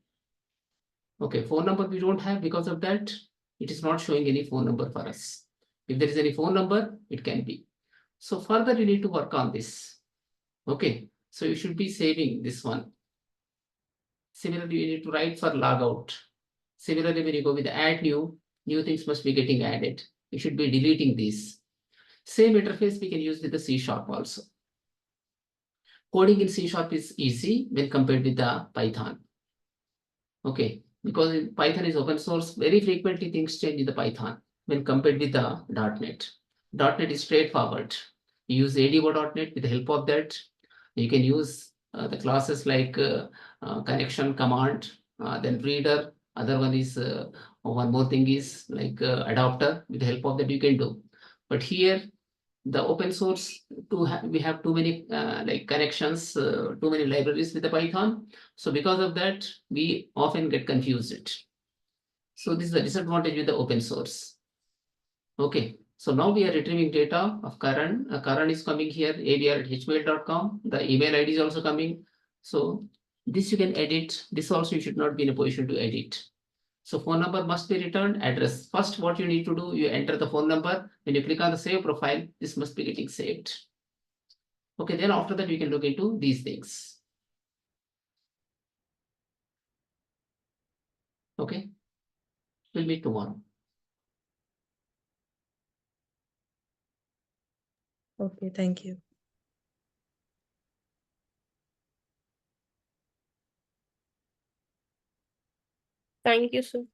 Okay, phone number we don't have, because of that, it is not showing any phone number for us. If there is any phone number, it can be. So further you need to work on this. Okay, so you should be saving this one. Similarly, you need to write for logout. Similarly, when you go with add new things must be getting added. You should be deleting these. Same interface we can use with the C# also. Coding in C# is easy when compared with the Python. Okay, because Python is open source, very frequently things change in the Python when compared with the .NET. .NET is straightforward. You use ADO.NET. With the help of that, you can use the classes like connection command, then reader. Other one is one more thing is like adapter. With the help of that, you can do. But here, the open source we have too many like connections, too many libraries with the Python. So because of that, we often get confused. So this is the disadvantage with the open source. Okay, so now we are retrieving data of Karan. Karan is coming here, abr@hmail.com. The email ID is also coming. So this you can edit. This also you should not be in a position to edit. So phone number must be returned, address. First, what you need to do, you enter the phone number. When you click on the save profile, this must be getting saved. Okay, then after that, we can look into these things. Okay, we'll meet tomorrow. Okay, thank you. Thank you, sir.